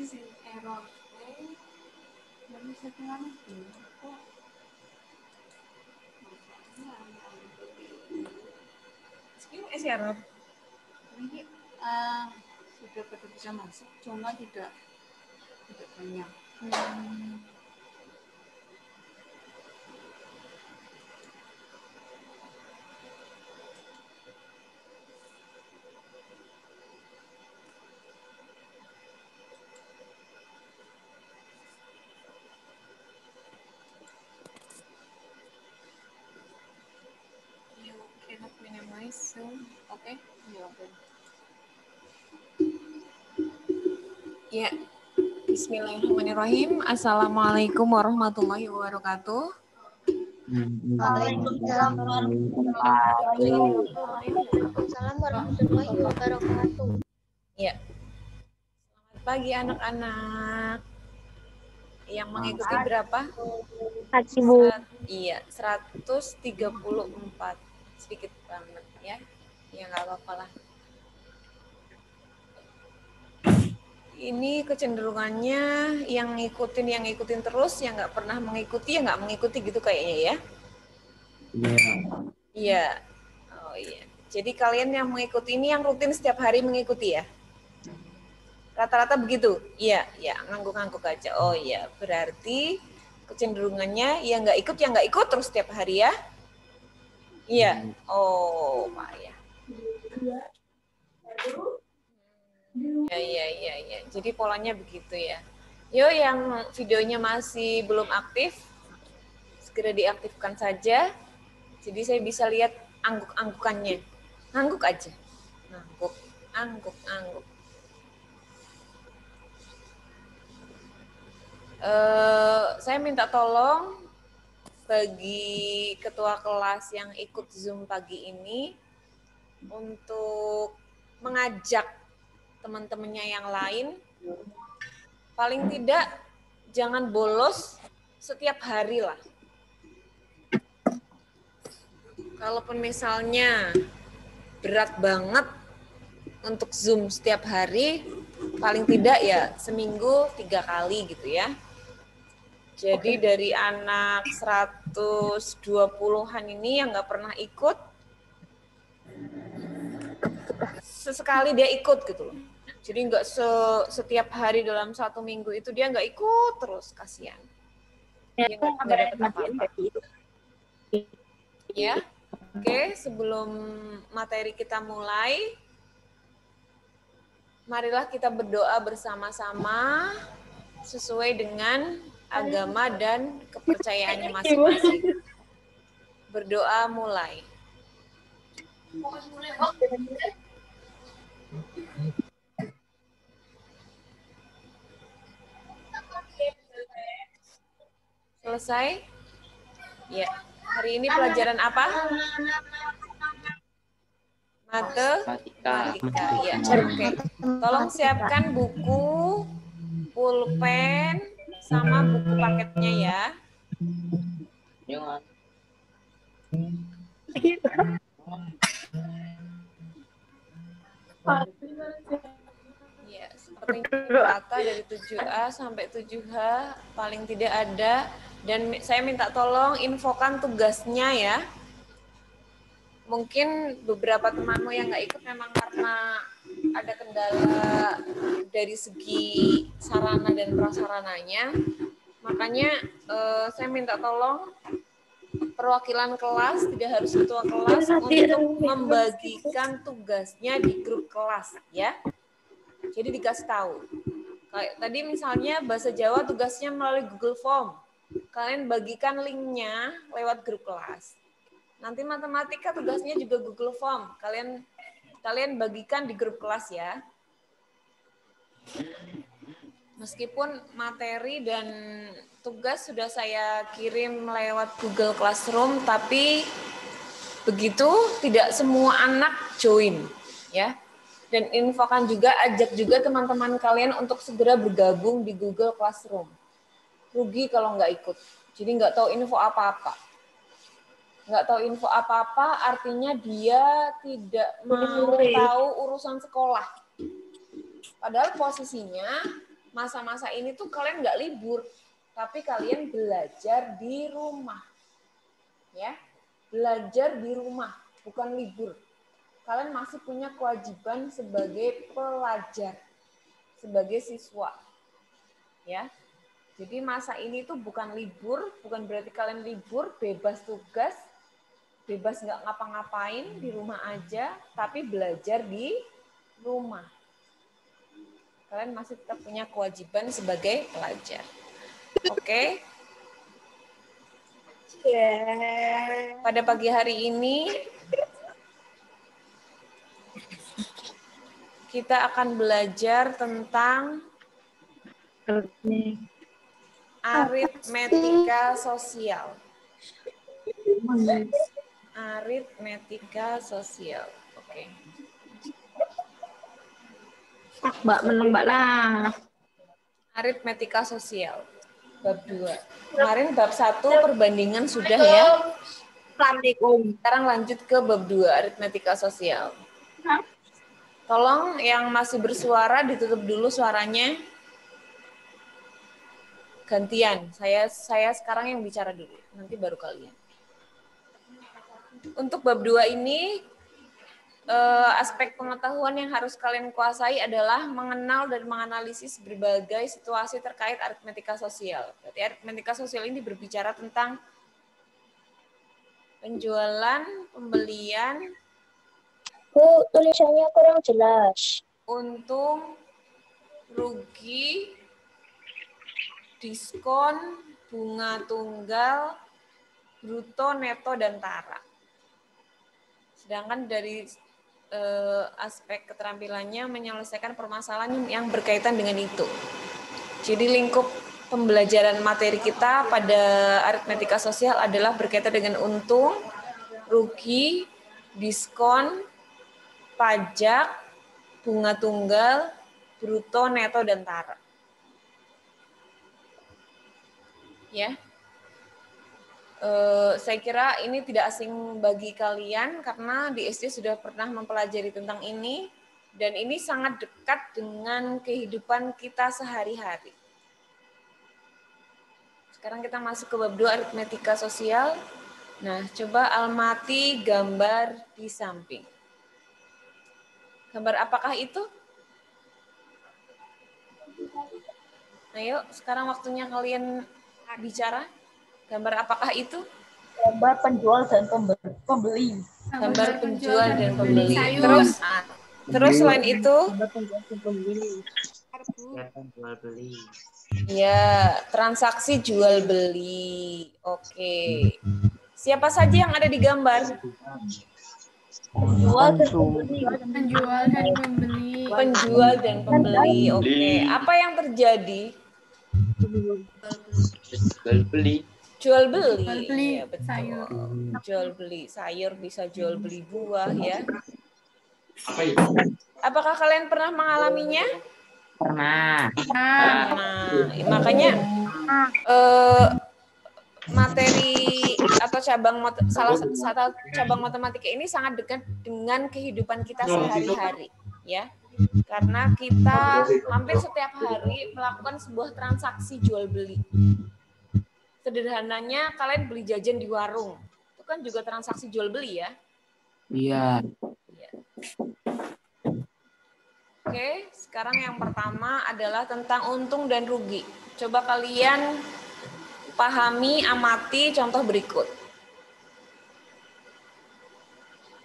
sih error. Nggak bisa keluar kok. Ini error. Ini sudah pada bisa masuk, cuma tidak banyak. You cannot minimize Zoom. Oke, ya oke. Ya. Bismillahirrahmanirrahim. Assalamualaikum warahmatullahi wabarakatuh. Waalaikumsalam warahmatullahi wabarakatuh. Ya. Selamat pagi anak-anak. Yang mengikuti berapa? Iya, 134. Sedikit banget ya. Ya nggak apa-apa lah. Ini kecenderungannya yang ngikutin terus, yang nggak pernah mengikuti, ya nggak mengikuti gitu kayaknya ya. Iya. Oh iya. Jadi kalian yang mengikuti ini yang rutin setiap hari mengikuti ya? Rata-rata begitu? Iya, ya ngangguk-ngangguk aja. Oh iya, berarti kecenderungannya yang nggak ikut terus setiap hari ya? Iya. Oh, Pak ya. Ya. Jadi polanya begitu ya. Yo, yang videonya masih belum aktif, segera diaktifkan saja. Jadi saya bisa lihat angguk-anggukannya. Ngangguk aja. Angguk. Saya minta tolong bagi ketua kelas yang ikut Zoom pagi ini untuk mengajak teman-temannya yang lain, paling tidak jangan bolos setiap hari lah. Kalaupun misalnya berat banget untuk Zoom setiap hari, paling tidak ya seminggu 3 kali gitu ya. Jadi dari anak 120-an ini yang nggak pernah ikut, sesekali dia ikut gitu loh. Jadi nggak setiap hari dalam 1 minggu itu dia nggak ikut terus, kasihan. Dia nggak dapat apa-apa. Ya, oke. Sebelum materi kita mulai, marilah kita berdoa bersama-sama sesuai dengan agama dan kepercayaannya masing-masing. Berdoa mulai. Selesai? Ya. Hari ini pelajaran apa? Matematika. Ya. Oke. Tolong siapkan buku, pulpen, sama buku paketnya ya. Ya, seperti rata dari 7A sampai 7H paling tidak ada, dan saya minta tolong infokan tugasnya ya. Mungkin beberapa temanmu yang nggak ikut memang karena ada kendala dari segi sarana dan prasarananya, makanya saya minta tolong perwakilan kelas, tidak harus ketua kelas, untuk membagikan tugasnya di grup kelas ya. Jadi dikasih tahu. Kayak tadi misalnya bahasa Jawa tugasnya melalui Google Form. Kalian bagikan linknya lewat grup kelas. Nanti matematika tugasnya juga Google Form. Kalian bagikan di grup kelas ya. Meskipun materi dan tugas sudah saya kirim lewat Google Classroom, tapi begitu tidak semua anak join ya. Dan infokan juga, ajak juga teman-teman kalian untuk segera bergabung di Google Classroom. Rugi kalau nggak ikut. Jadi nggak tahu info apa-apa. Nggak tahu info apa-apa artinya dia tidak mau tahu urusan sekolah. Padahal posisinya masa-masa ini tuh kalian nggak libur, tapi kalian belajar di rumah. Ya, belajar di rumah, bukan libur. Kalian masih punya kewajiban sebagai pelajar, sebagai siswa. Ya. Jadi masa ini tuh bukan libur, bukan berarti kalian libur, bebas tugas, bebas nggak ngapa-ngapain, di rumah aja, tapi belajar di rumah. Kalian masih tetap punya kewajiban sebagai pelajar. Oke? Pada pagi hari ini, kita akan belajar tentang aritmetika sosial. Aritmetika sosial. Oke. Mbak menang Mbak lah. Aritmetika sosial. Bab 2. Kemarin bab 1 perbandingan sudah ya. Assalamualaikum. Sekarang lanjut ke bab 2 aritmetika sosial. Tolong yang masih bersuara ditutup dulu suaranya. Gantian. Saya sekarang yang bicara dulu. Nanti baru kalian. Untuk bab 2 ini aspek pengetahuan yang harus kalian kuasai adalah mengenal dan menganalisis berbagai situasi terkait aritmetika sosial. Berarti aritmetika sosial ini berbicara tentang penjualan, pembelian, tulisannya kurang jelas. untung, rugi, diskon, bunga tunggal, bruto, neto, dan tara. Sedangkan dari aspek keterampilannya menyelesaikan permasalahan yang berkaitan dengan itu. Jadi lingkup pembelajaran materi kita pada aritmetika sosial adalah berkaitan dengan untung, rugi, diskon, pajak, bunga tunggal, bruto, neto, dan tara. Ya. Saya kira ini tidak asing bagi kalian karena di SD sudah pernah mempelajari tentang ini dan ini sangat dekat dengan kehidupan kita sehari-hari. Sekarang kita masuk ke bab 2 aritmetika sosial. Nah, coba Almaty gambar di samping. Gambar apakah itu? Ayo, sekarang waktunya kalian bicara. Gambar apakah itu? Gambar penjual dan pembeli. Gambar penjual dan pembeli. Sayur. Terus selain itu? Gambar penjual dan pembeli. Jual beli. Ya, transaksi jual beli. Oke. Siapa saja yang ada di gambar? Penjual dan pembeli. Penjual dan pembeli. Penjual dan pembeli. Oke. Apa yang terjadi? Jual beli. Jual beli. Jual beli Ya, betul. sayur. Jual beli sayur, bisa jual beli buah ya. Apa itu? Apakah kalian pernah mengalaminya? Pernah. Nah, makanya materi atau salah satu cabang matematika ini sangat dekat dengan kehidupan kita sehari-hari, ya. Karena kita hampir setiap hari melakukan sebuah transaksi jual beli. Sederhananya kalian beli jajan di warung, itu kan juga transaksi jual beli ya. Iya. Oke, sekarang yang pertama adalah tentang untung dan rugi. Coba kalian pahami, amati contoh berikut.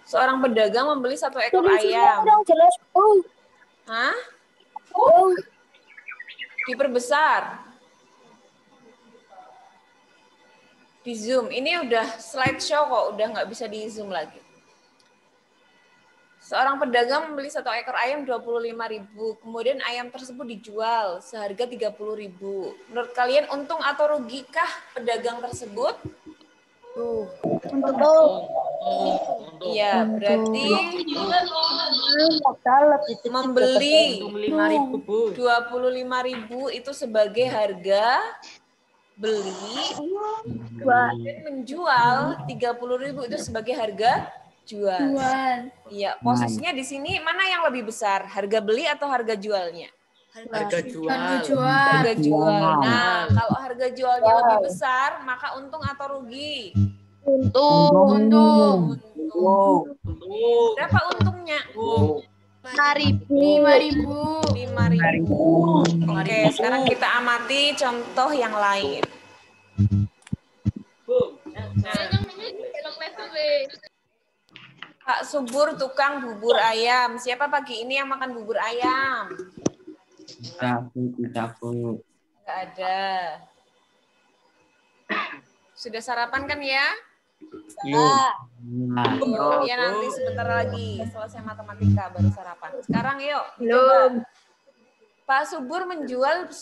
Seorang pedagang membeli 1 ekor ayam. Kurang jelas, Bu. Hah? Diperbesar. Di zoom. Ini udah slideshow kok, udah nggak bisa di zoom lagi. Seorang pedagang membeli 1 ekor ayam 25.000. Kemudian ayam tersebut dijual seharga 30.000. Menurut kalian untung atau rugikah pedagang tersebut? Iya, berarti membeli 25.000 itu sebagai harga beli, dan menjual 30.000 itu sebagai harga jual. Iya, posisinya di sini mana yang lebih besar, harga beli atau harga jualnya? Harga jual. Harga jual. Nah, kalau harga jualnya lebih besar, maka untung atau rugi? Untung. Berapa untungnya? 5.000. 5.000. Oke, sekarang kita amati contoh yang lain. Nah, Pak Subur tukang bubur ayam. Siapa pagi ini yang makan bubur ayam? Aku. Nggak ada. Sudah sarapan kan ya? Belum. Ya nanti sebentar lagi selesai matematika baru sarapan. Sekarang yuk. Belum. Pak Subur menjual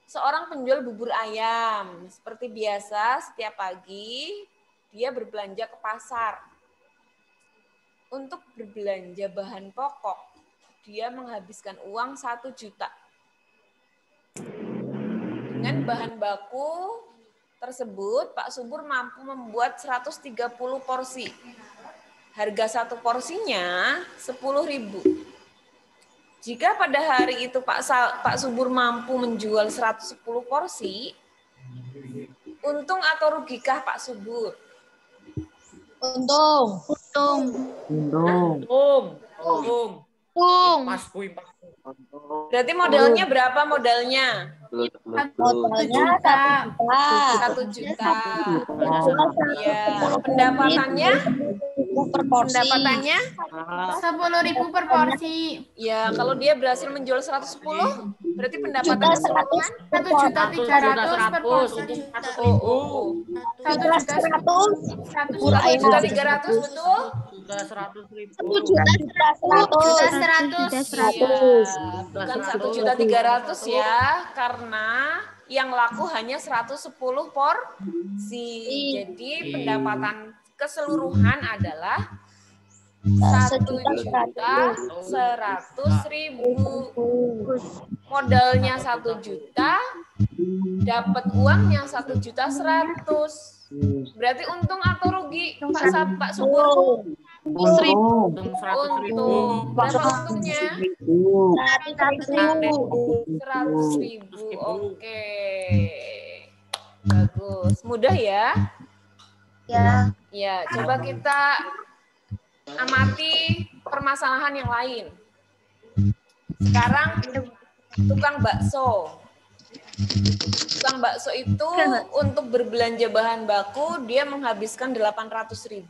seorang penjual bubur ayam. Seperti biasa setiap pagi dia berbelanja ke pasar. Untuk berbelanja bahan pokok dia menghabiskan uang 1 juta. Dengan bahan baku tersebut, Pak Subur mampu membuat 130 porsi. Harga satu porsinya 10.000. Jika pada hari itu Pak Subur mampu menjual 110 porsi, untung atau rugikah Pak Subur? Untung. Pas Berarti modalnya berapa modalnya? Modalnya 1 juta. 1 juta. Ya, pendapatannya? Per porsi. Pendapatannya? 10.000 per porsi. Ya, kalau dia berhasil menjual 110, berarti pendapatannya keseluruhan 1.300.000 per porsi. 1.300.000, betul? 100.000. 1.100.000. Bukan 1.300.000 ya, karena yang laku hanya 110 porsi. Jadi pendapatan keseluruhan adalah 1.100.000. Modalnya 1 juta, dapat uangnya 1.100.000. Berarti untung atau rugi Pak Subur? Untung. Untung. Berapa untungnya? 100.000. Oke. Bagus. Mudah ya? Ya. Ya, coba kita amati permasalahan yang lain. Sekarang tukang bakso. Tukang bakso itu untuk berbelanja bahan baku dia menghabiskan 800.000.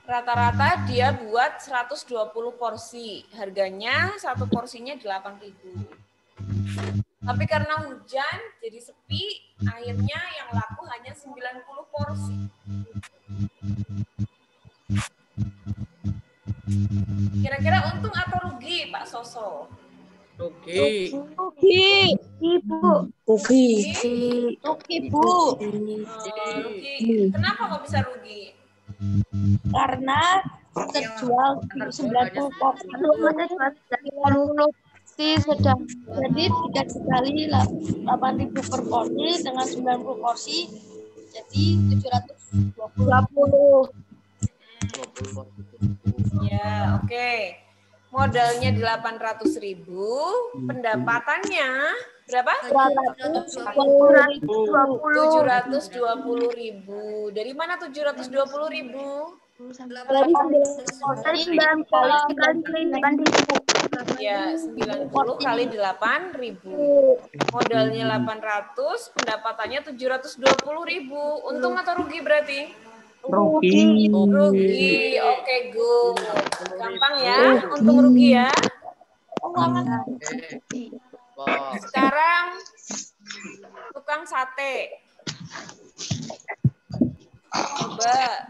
Rata-rata dia buat 120 porsi. Harganya satu porsinya 8.000. Tapi karena hujan jadi sepi, akhirnya yang laku hanya 90 porsi. Kira-kira untung atau rugi, Pak Soso? Rugi. Bu. Rugi. Bu. Rugi. Kenapa kok bisa rugi? Karena terjual 90 porsi. Sedang. Jadi 3 kali 8.000 per porsi dengan 90 porsi jadi 720. Ya, oke. Modalnya 800.000, pendapatannya berapa? 720.000. Dari mana 720.000? Ya, 90 kali 8.000. Modalnya 800, pendapatannya 720.000. Untung atau rugi berarti? Rugi. Rugi. Oke, good. Gampang ya, untung rugi ya. Sekarang tukang sate. Coba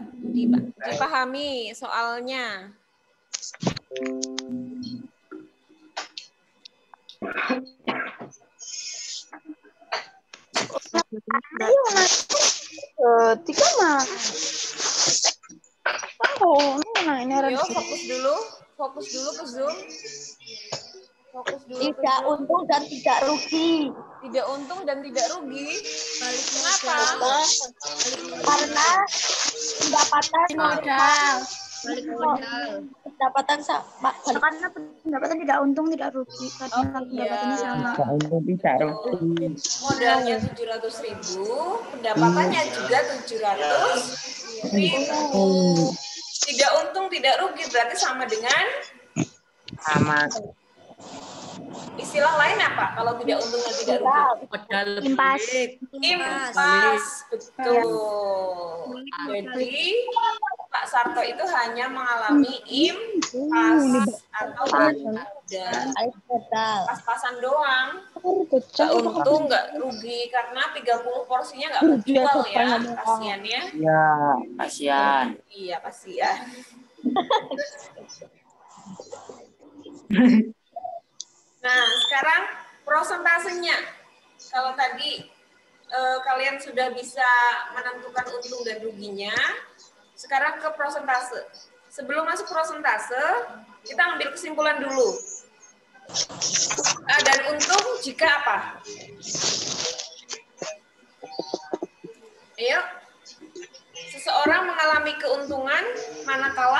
dipahami soalnya. Tiga mah. Oh, Yo, fokus dulu ke Zoom. Tidak untung dan tidak rugi. Tidak untung dan tidak rugi. Kenapa? Karena pendapatan modal. Balik modal. Pendapatan Pak. Karena pendapatan tidak untung, tidak rugi. Karena pendapatannya sama. Tidak untung tidak rugi. Modalnya 700.000, pendapatannya juga 700.000. Tidak untung, tidak rugi, berarti sama dengan Sama. istilah lain apa? Kalau tidak untung dan tidak rugi. Modal Impas. balik. Impas, betul. Jadi Pak Sarto itu hanya mengalami impas atau ada pas-pasan doang. Nggak untung, nggak rugi karena 30 porsinya nggak kejual ya, kasihan ya. Ya, kasihan. Iya, kasihan. Nah, sekarang prosentasenya. Kalau tadi kalian sudah bisa menentukan untung dan ruginya, sekarang ke prosentase. Sebelum masuk prosentase, kita ambil kesimpulan dulu. Dan untung jika apa? Ayo. Seseorang mengalami keuntungan manakala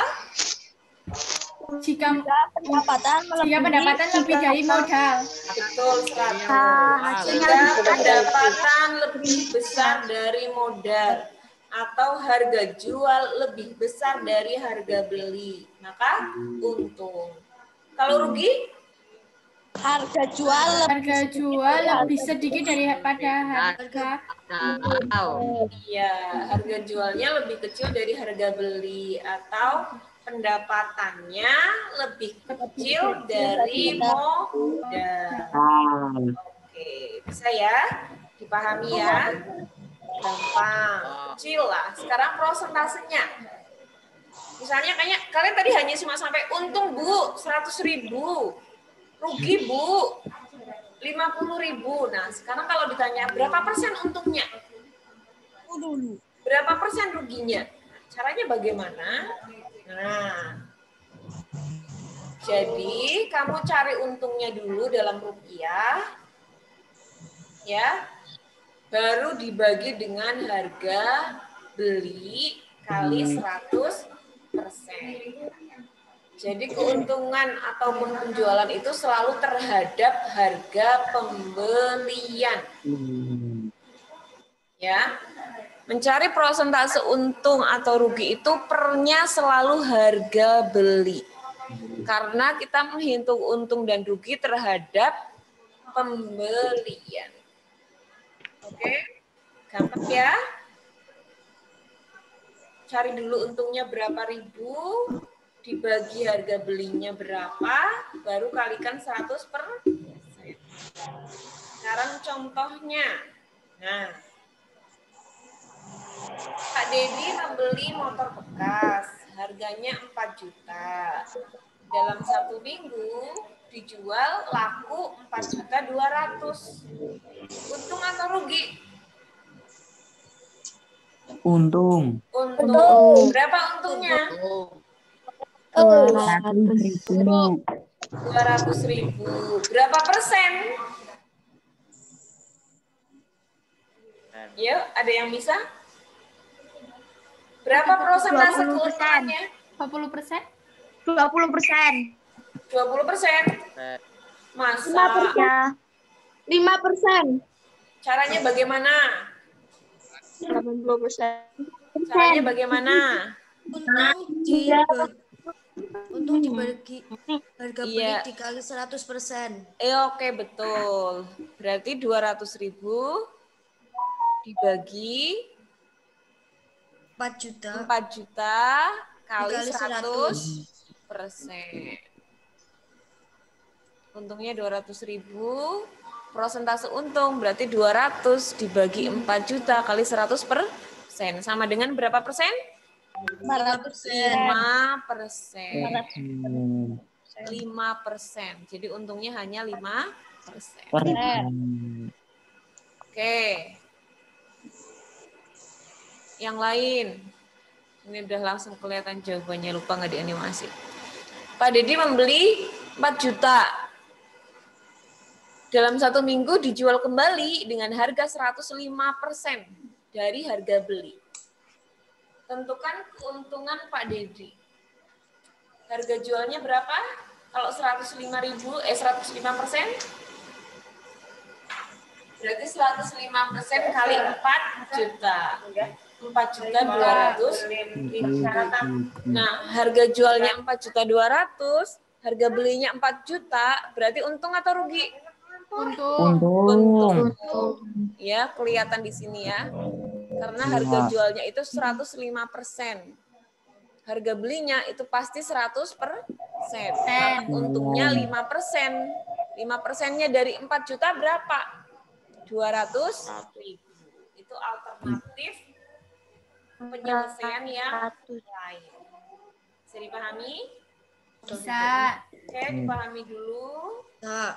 Jika Pendapatan lebih dari modal. betul 100. Hasilnya Jika lebih besar. pendapatan lebih besar dari modal atau harga jual lebih besar dari harga beli, maka untung. Kalau rugi, harga jual lebih sedikit daripada harga. iya, harga jualnya lebih kecil dari harga beli atau pendapatannya lebih kecil dari modal. Oke, bisa ya? Dipahami ya? Gampang, kecil lah. Sekarang prosentasenya. Misalnya kalian tadi hanya cuma sampai untung Bu 100.000, rugi Bu 50.000. Nah, sekarang kalau ditanya berapa persen untungnya? Berapa persen ruginya? Caranya bagaimana? Nah, jadi kamu cari untungnya dulu dalam rupiah, ya, baru dibagi dengan harga beli kali 100%. Jadi keuntungan ataupun penjualan itu selalu terhadap harga pembelian. Ya. Mencari prosentase untung atau rugi itu pernya selalu harga beli. Karena kita menghitung untung dan rugi terhadap pembelian. Oke, gampang ya. Cari dulu untungnya berapa ribu, dibagi harga belinya berapa, baru kalikan 100%. Sekarang contohnya. Nah, Pak Dedi membeli motor bekas, harganya 4 juta. Dalam 1 minggu dijual laku 4.200.000. Untung atau rugi? Untung. Untung. Berapa untungnya? 200.000. 200.000. Berapa persen? Yuk, ada yang bisa? Berapa persentase keuntungannya? 20%? 20%. 20%. Masa? 5%. Caranya bagaimana? 80%. Caranya bagaimana? Untung dibagi harga beli Iya. dikali 100%. Oke, betul. Berarti 200.000 dibagi 4 juta 4 juta kali dikali 100%. Untungnya 200.000, prosentase untung berarti 200 dibagi 4 juta kali 100%. Sama dengan berapa persen? 5%. 5%. Jadi untungnya hanya 5%. Oke. Yang lain. Ini udah langsung kelihatan jawabannya, lupa nggak dianimasi. Pak Dedi membeli 4 juta. Dalam 1 minggu dijual kembali dengan harga 105% dari harga beli. Tentukan keuntungan Pak Dedi. Harga jualnya berapa? Kalau 105.000, 105%? Berarti 105% kali 4 juta. 4.200.000. Nah, harga jualnya 4.200.000, harga belinya 4 juta, berarti untung atau rugi? Untung. Ya, kelihatan di sini ya. Karena harga jualnya itu 105%. Harga belinya itu pasti 100%. Karena untungnya 5%. 5%-nya dari 4 juta berapa? 200.000. Itu alternatif penyelesaian yang lain. Bisa dipahami? Bisa. Oke, dipahami dulu. Nah,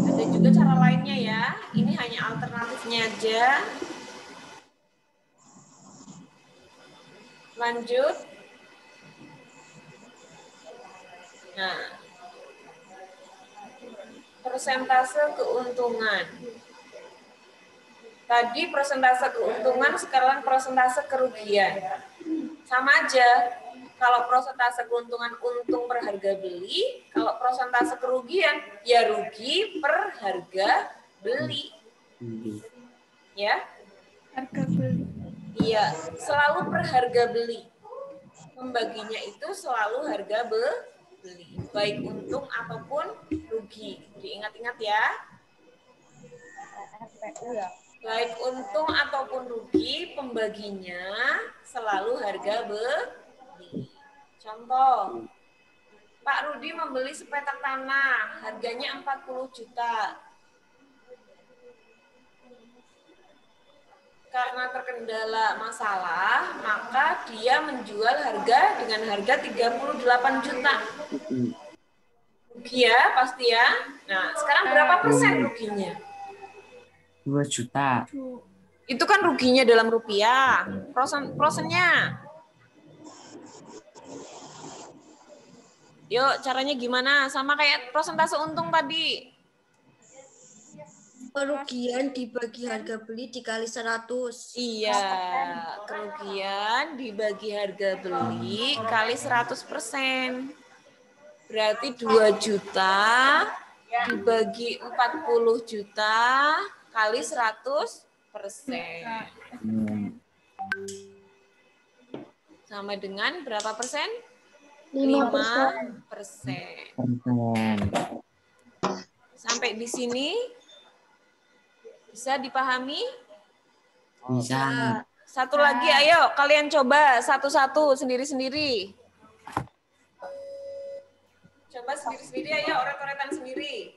Ada juga cara lainnya ya. Ini hanya alternatifnya aja. Lanjut. Nah, persentase keuntungan. Tadi persentase keuntungan, sekarang persentase kerugian. Sama aja. Kalau persentase keuntungan untung per harga beli, kalau persentase kerugian ya rugi per harga beli. Ya? Harga beli. Iya, selalu per harga beli. Membaginya itu selalu harga beli, baik untung ataupun rugi. Diingat-ingat ya. Baik untung ataupun rugi, pembaginya selalu harga beli. Contoh, Pak Rudi membeli sepetak tanah, harganya 40 juta. Karena terkendala masalah, maka dia menjual harga dengan harga 38 juta. Rugi ya, pasti ya. Nah, sekarang berapa persen ruginya? 2 juta. Itu kan ruginya dalam rupiah. Prosennya. Yuk, caranya gimana? Sama kayak persentase untung tadi. kerugian dibagi harga beli dikali 100. Iya, kerugian dibagi harga beli kali 100%. Berarti 2 juta dibagi 40 juta kali 100%. Sama dengan berapa persen? 5%. Sampai di sini bisa dipahami? Bisa. Satu lagi, ayo kalian coba satu-satu sendiri-sendiri. Coba sendiri-sendiri, ayo oret-oretan sendiri.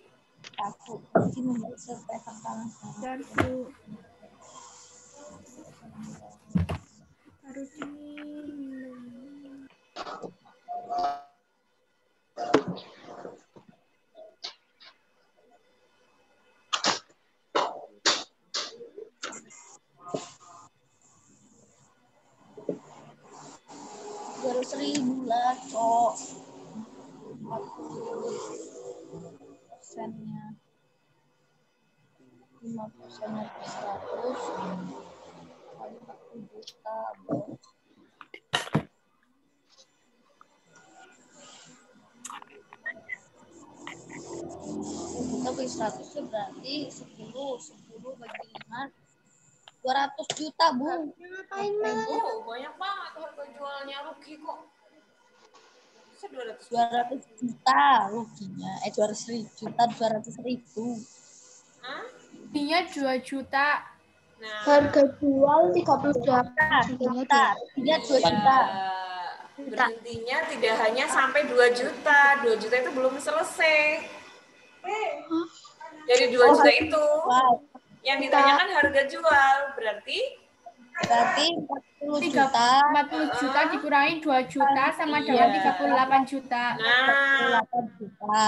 Seribu lah, Cok. 40%-nya. 5%-nya per 100. Kali 40 juta, Bro. Kita beli 100 ya berarti 10 bagi 5. 200 juta, Bu. Ngapain, Oh, banyak banget harga jualnya, rugi kok. 200 juta ruginya. 200.000. Hah? Ruginya 2 juta. Nah, Harga jual 38 Juta. Ruginya 2 juta. berhentinya tidak hanya sampai 2 juta. 2 juta itu belum selesai. Dari 2 juta itu, Wow. yang ditanyakan harga jual. Berarti 40 juta. 40 juta dikurangi 2 juta sama dengan 38 juta. Nah, 38 juta.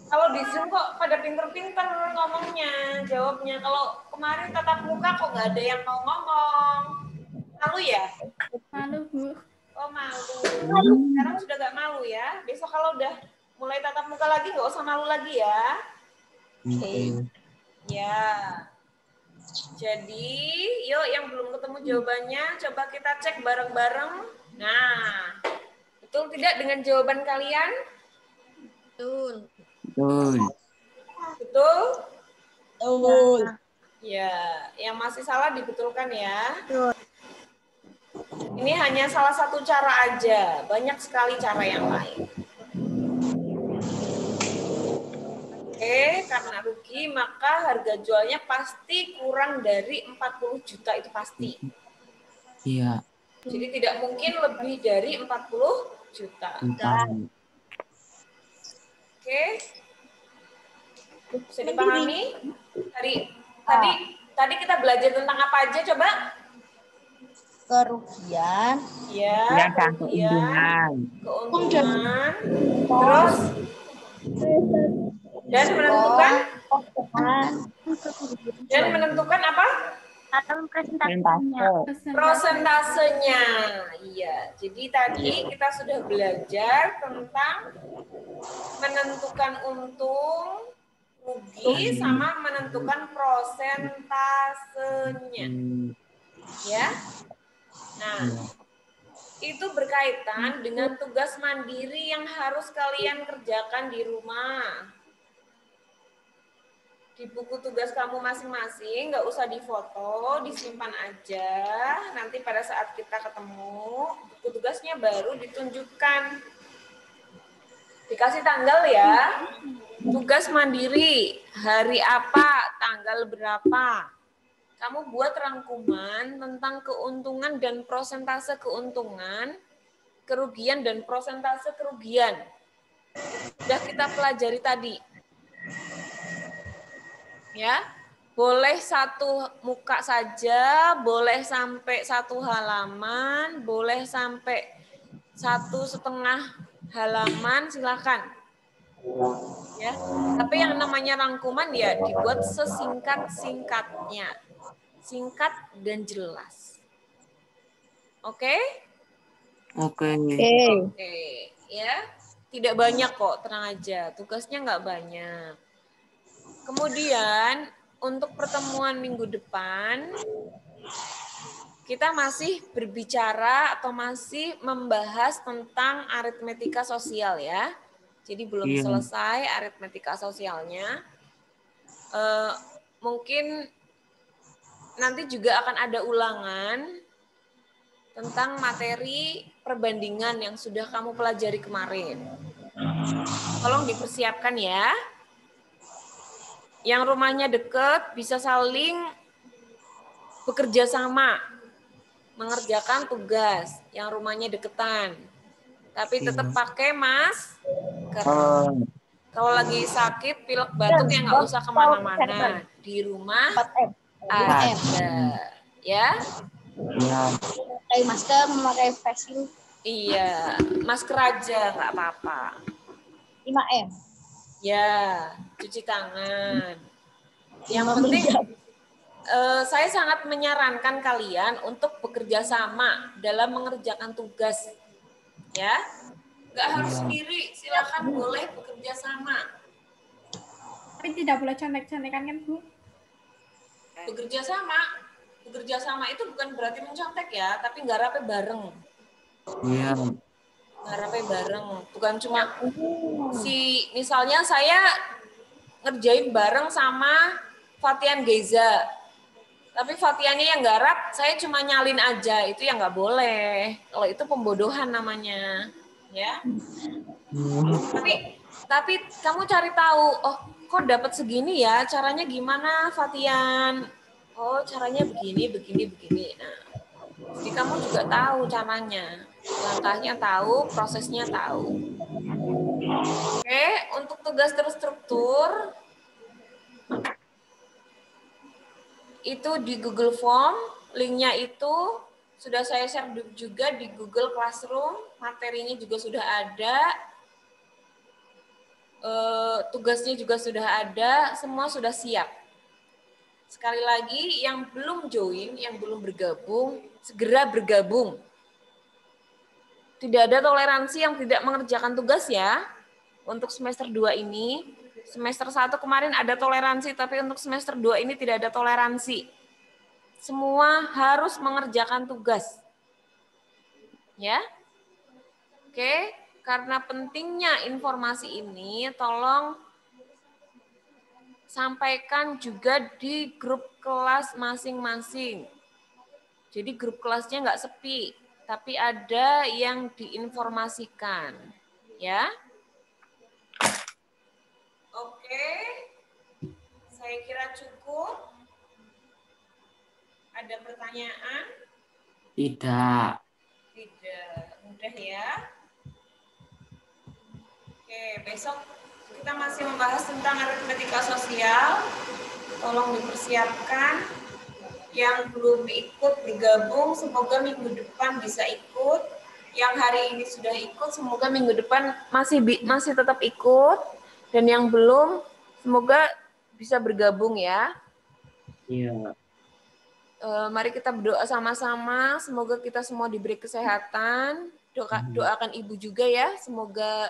kalau di Zoom kok pada pinter-pinter ngomongnya, jawabnya. Kalau kemarin tatap muka kok nggak ada yang mau ngomong. Malu ya? Malu, Bu. Oh, malu. Sekarang sudah nggak malu ya? Besok kalau udah mulai tatap muka lagi nggak usah malu lagi ya? Oke. Ya. Jadi, yuk yang belum ketemu jawabannya, coba kita cek bareng-bareng. Nah, Betul tidak dengan jawaban kalian? Betul. Betul. Betul? Betul. Ya, yang masih salah dibetulkan ya. Betul. Ini hanya salah satu cara aja, banyak sekali cara yang lain. Oke, karena rugi maka harga jualnya pasti kurang dari 40 juta itu pasti. Iya. Jadi tidak mungkin lebih dari 40 juta. Tahu. Oke. Bisa dipahami? Tadi kita belajar tentang apa aja coba? Kerugian. Ya, Dan kerugian, keuntungan. keuntungan, terus dan menentukan apa? Atau presentasinya. Prosentasenya. Iya. Jadi tadi kita sudah belajar tentang menentukan untung, rugi, sama menentukan prosentasenya. Ya. Nah, itu berkaitan dengan tugas mandiri yang harus kalian kerjakan di rumah. Di buku tugas kamu masing-masing, nggak usah difoto, disimpan aja. Nanti pada saat kita ketemu, buku tugasnya baru ditunjukkan. Dikasih tanggal ya. Tugas mandiri, hari apa, tanggal berapa. Kamu buat rangkuman tentang keuntungan dan prosentase keuntungan, kerugian dan prosentase kerugian. Sudah kita pelajari tadi. Ya, boleh satu muka saja, boleh sampai satu halaman, boleh sampai 1,5 halaman, silakan. Ya, tapi yang namanya rangkuman ya dibuat sesingkat-singkatnya, singkat dan jelas. Oke? Oke. Oke, ya. Tidak banyak kok, tenang aja. Tugasnya nggak banyak. Kemudian untuk pertemuan minggu depan kita masih berbicara atau masih membahas tentang aritmetika sosial ya. Jadi belum selesai aritmetika sosialnya. Mungkin nanti juga akan ada ulangan tentang materi perbandingan yang sudah kamu pelajari kemarin. Tolong dipersiapkan ya. Yang rumahnya dekat bisa saling bekerja sama, mengerjakan tugas yang rumahnya deketan. Tapi tetap pakai masker. Kalau lagi sakit, pilek batuk ya nggak usah kemana-mana. Di rumah ada. Ya? Memakai masker, memakai face shield. Iya, masker aja nggak apa-apa. 5M. Ya, cuci tangan. Yang penting saya sangat menyarankan kalian untuk bekerja sama dalam mengerjakan tugas. Ya, nggak harus sendiri, silakan boleh bekerja sama. Tapi tidak boleh contek-contekan kan, Bu? Bekerja sama itu bukan berarti mencontek ya, tapi nggarapnya bareng. Iya. Nggarapnya bareng, bukan cuma misalnya saya ngerjain bareng sama Fatian Geza. Tapi Fatiannya yang garap, saya cuma nyalin aja, itu yang nggak boleh. Kalau itu pembodohan namanya, ya. Tapi kamu cari tahu, oh kok dapat segini ya, caranya gimana Fatian? Oh caranya begini. Nah, jadi kamu juga tahu caranya, langkahnya tahu, prosesnya tahu. Oke, untuk tugas terstruktur itu di Google Form, linknya itu sudah saya share juga di Google Classroom, materinya juga sudah ada, tugasnya juga sudah ada, semua sudah siap. Sekali lagi, yang belum join, yang belum bergabung, segera bergabung. Tidak ada toleransi yang tidak mengerjakan tugas ya, untuk semester 2 ini. Semester 1 kemarin ada toleransi, tapi untuk semester 2 ini tidak ada toleransi. Semua harus mengerjakan tugas. Ya. Oke, karena pentingnya informasi ini, tolong sampaikan juga di grup kelas masing-masing. Jadi grup kelasnya nggak sepi, tapi ada yang diinformasikan. Ya. Oke, saya kira cukup. Ada pertanyaan? Tidak. Tidak. Mudah ya. Oke, besok kita masih membahas tentang aritmatika sosial. Tolong dipersiapkan. Yang belum ikut bergabung, semoga minggu depan bisa ikut. Yang hari ini sudah ikut, semoga minggu depan masih tetap ikut. Dan yang belum, semoga bisa bergabung ya. Iya. Mari kita berdoa sama-sama. Semoga kita semua diberi kesehatan. Doakan ibu juga ya. Semoga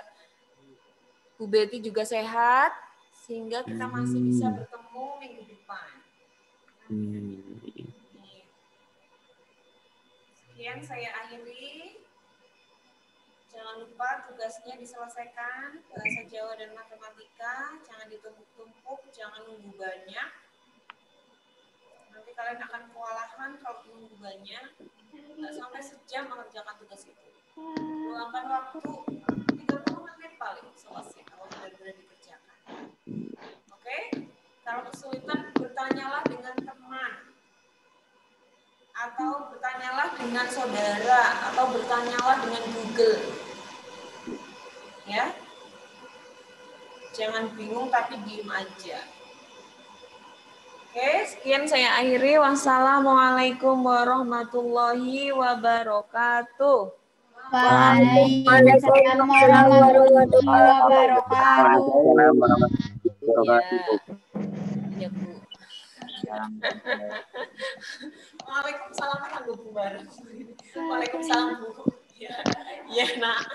Bu Betty juga sehat, sehingga kita masih bisa bertemu minggu depan. Sekian saya akhiri. Jangan lupa tugasnya diselesaikan, bahasa Jawa dan matematika. Jangan ditumpuk-tumpuk, jangan nunggu banyak. Nanti kalian akan kewalahan kalau nunggu banyak. Nggak sampai sejam mengerjakan tugas itu. Luangkan waktu 30 menit paling selesai kalau benar-benar dikerjakan. Oke? Kalau kesulitan, bertanyalah dengan teman. Atau bertanyalah dengan saudara. Atau bertanyalah dengan Google. Ya? Jangan bingung tapi diem aja. Oke, sekian saya akhiri. Wassalamualaikum warahmatullahi wabarakatuh. Waalaikumsalam warahmatullahi wabarakatuh. Ya, Bu. Waalaikumsalam kan Bu bareng. Waalaikumsalam Bu. Ya, ya nak.